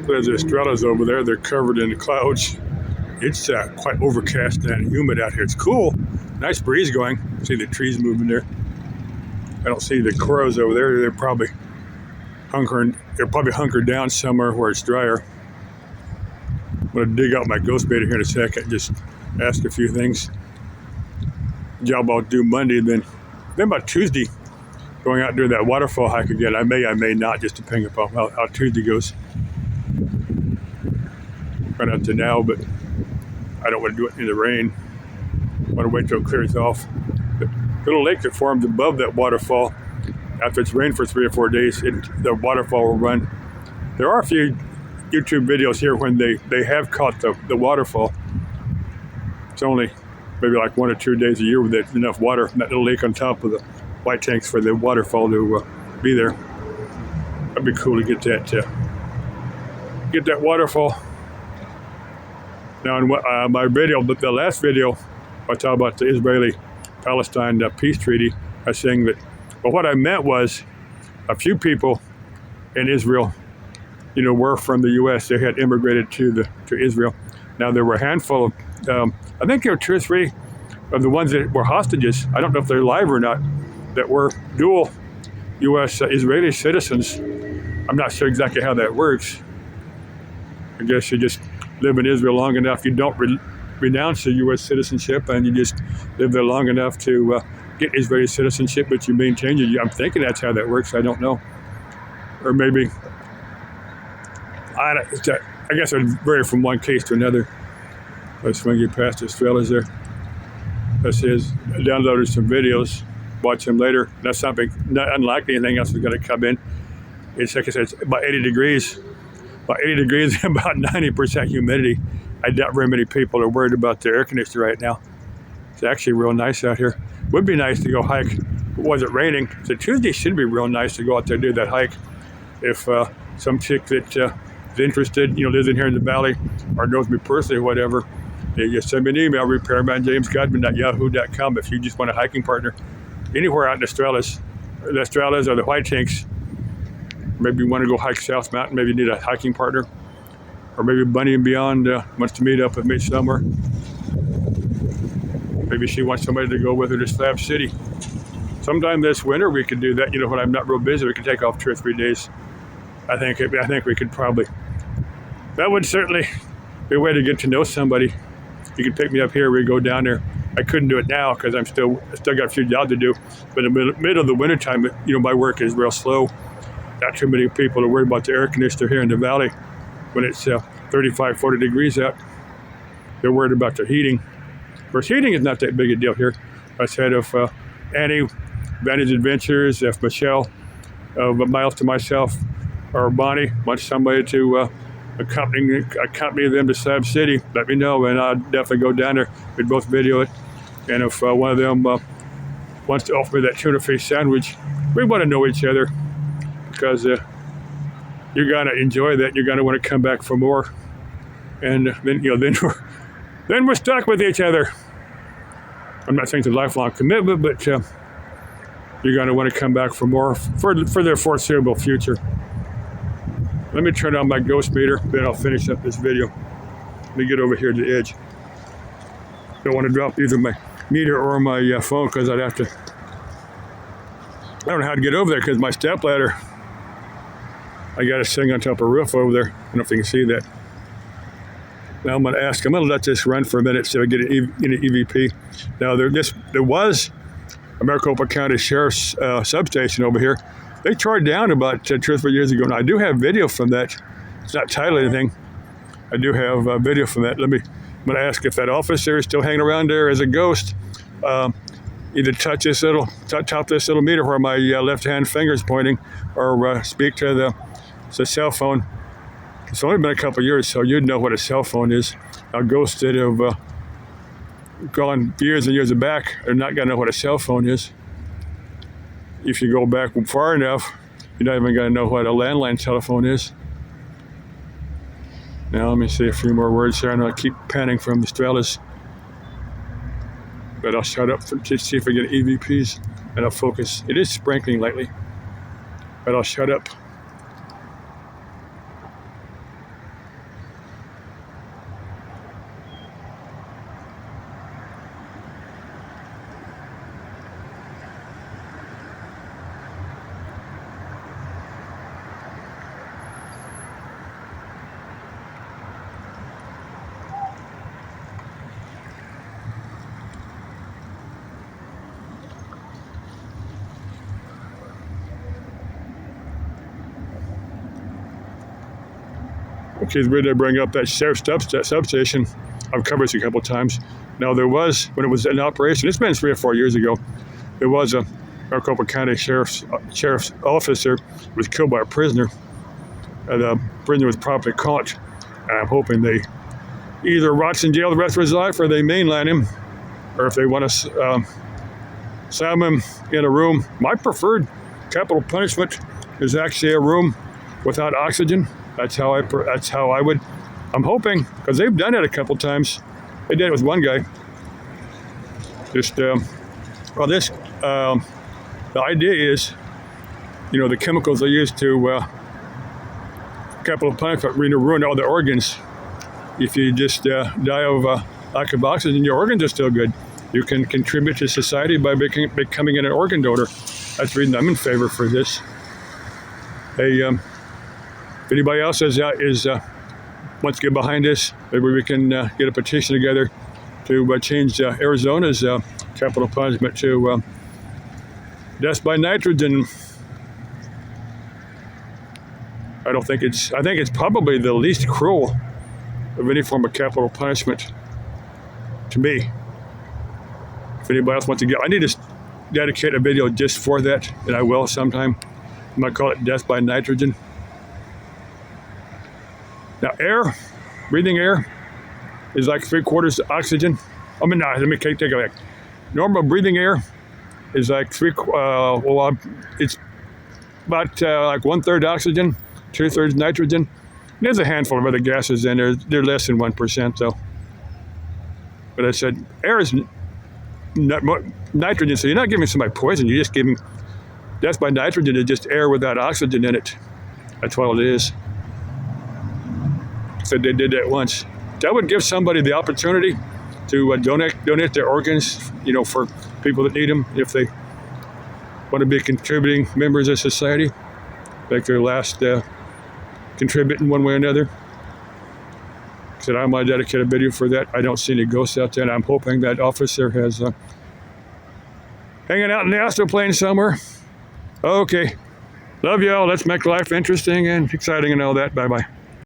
There's the Estrellas over there. They're covered in the clouds. It's quite overcast and humid out here. It's cool. Nice breeze going. See the trees moving there. I don't see the crows over there. They're probably hunkered down somewhere where it's drier. I'm going to dig out my ghost beta here in a second. Just ask a few things. Job I'll do Monday. Then about Tuesday, going out and doing that waterfall hike again. I may not, just depending upon how Tuesday goes. Right up to now, but I don't want to do it in the rain. I want to wait till it clears off. The little lake that forms above that waterfall, after it's rained for 3 or 4 days, the waterfall will run. There are a few YouTube videos here when they have caught the waterfall. It's only maybe like 1 or 2 days a year with enough water from that little lake on top of the white tanks for the waterfall to be there. That'd be cool to get that waterfall. Now, in my video, the last video, I talked about the Israeli-Palestine peace treaty. I was saying that, but what I meant was a few people in Israel, were from the U.S. They had immigrated to Israel. Now, there were a handful of, I think there were 2 or 3 of the ones that were hostages. I don't know if they're alive or not, that were dual U.S. Israeli citizens. I'm not sure exactly how that works. I guess you just live in Israel long enough, you don't renounce your U.S. citizenship, and you just live there long enough to get Israeli citizenship, but you maintain your. I'm thinking that's how that works. I don't know, or maybe I guess it vary from one case to another. Let's swing you past the Estrellas there. That says downloaded some videos. Watch them later. That's something not unlike anything else is going to come in. It's like I said, it's about 80 degrees. About 80 degrees and about 90% humidity. I doubt very many people are worried about their air conditioner right now. It's actually real nice out here. Would be nice to go hike. If it wasn't raining. So Tuesday should be real nice to go out there and do that hike. If some chick that is interested, lives in here in the valley or knows me personally or whatever, they just send me an email, repairmanjamesgodman@yahoo.com if you just want a hiking partner. Anywhere out in the Estrellas or the White Tanks. Maybe you want to go hike South Mountain. Maybe you need a hiking partner. Or maybe Bunny and Beyond wants to meet up with me somewhere. Maybe she wants somebody to go with her to Slab City. Sometime this winter we could do that. When I'm not real busy, we could take off 2 or 3 days. I think we could probably. That would certainly be a way to get to know somebody. You could pick me up here. We go down there. I couldn't do it now because I still got a few jobs to do. But in the middle of the wintertime, my work is real slow. Not too many people are worried about the air conditioner here in the valley when it's 35, 40 degrees out. They're worried about the heating. Of course, heating is not that big a deal here. I said if Annie, Vantage Adventures, if Michelle, Miles to myself, or Bonnie wants somebody to accompany them to Slab City, let me know, and I'll definitely go down there. We'd both video it. And if one of them wants to offer me that tuna fish sandwich, we want to know each other. Because you're gonna enjoy that, you're gonna want to come back for more, and then we're stuck with each other. I'm not saying it's a lifelong commitment, but you're gonna want to come back for more for the foreseeable future. Let me turn on my ghost meter, then I'll finish up this video. Let me get over here to the edge. Don't want to drop either my meter or my phone because I'd have to. I don't know how to get over there because my stepladder. I got to sitting on top of a roof over there. I don't know if you can see that. Now I'm going to let this run for a minute so I get an EVP. Now there was a Maricopa County Sheriff's substation over here. They tore it down about 2 or 3 years ago. Now I do have video from that. It's not titled anything. I do have video from that. I'm going to ask if that officer is still hanging around there as a ghost. Either top this little meter where my left hand finger is pointing, or speak to the cell phone. It's only been a couple of years, so you'd know what a cell phone is. Now, ghosts that have gone years and years back are not going to know what a cell phone is. If you go back far enough, you're not even going to know what a landline telephone is. Now, let me say a few more words here. I know I keep panning from the Estrellas. But I'll shut up to see if I get EVPs, and I'll focus. It is sprinkling lightly, but I'll shut up. Okay, the reason I bring up that sheriff's substation, I've covered this a couple times. Now there was, when it was in operation, it's been 3 or 4 years ago, there was a Maricopa County sheriff's officer who was killed by a prisoner. And the prisoner was properly caught. And I'm hoping they either rots in jail the rest of his life or they mainline him, or if they want to slam him in a room. My preferred capital punishment is actually a room without oxygen. That's how I would. I'm hoping, because they've done it a couple times. They did it with one guy. The idea is, the chemicals they use to capital punishment ruin all the organs. If you just die of lack of oxygen, your organs are still good. You can contribute to society by becoming an organ donor. That's the reason I'm in favor for this. Hey, if anybody else wants to get behind this, maybe we can get a petition together to change Arizona's capital punishment to death by nitrogen. I think it's probably the least cruel of any form of capital punishment to me. If anybody else wants to I need to dedicate a video just for that, and I will sometime. I might call it death by nitrogen. Now, breathing air is like 3/4 oxygen. Let me take it back. Normal breathing air is like it's about like 1/3 oxygen, 2/3 nitrogen. There's a handful of other gases in there. They're less than 1% though. But I said air is not nitrogen, so you're not giving somebody poison. You're just giving death by nitrogen is just air without oxygen in it. That's what it is. So they did that once. That would give somebody the opportunity to donate their organs, for people that need them, if they want to be contributing members of society, like their last contribute in one way or another. So I might dedicate a video for that. I don't see any ghosts out there, and I'm hoping that officer has hanging out in the astral plane somewhere. Okay. Love y'all. Let's make life interesting and exciting and all that. Bye-bye.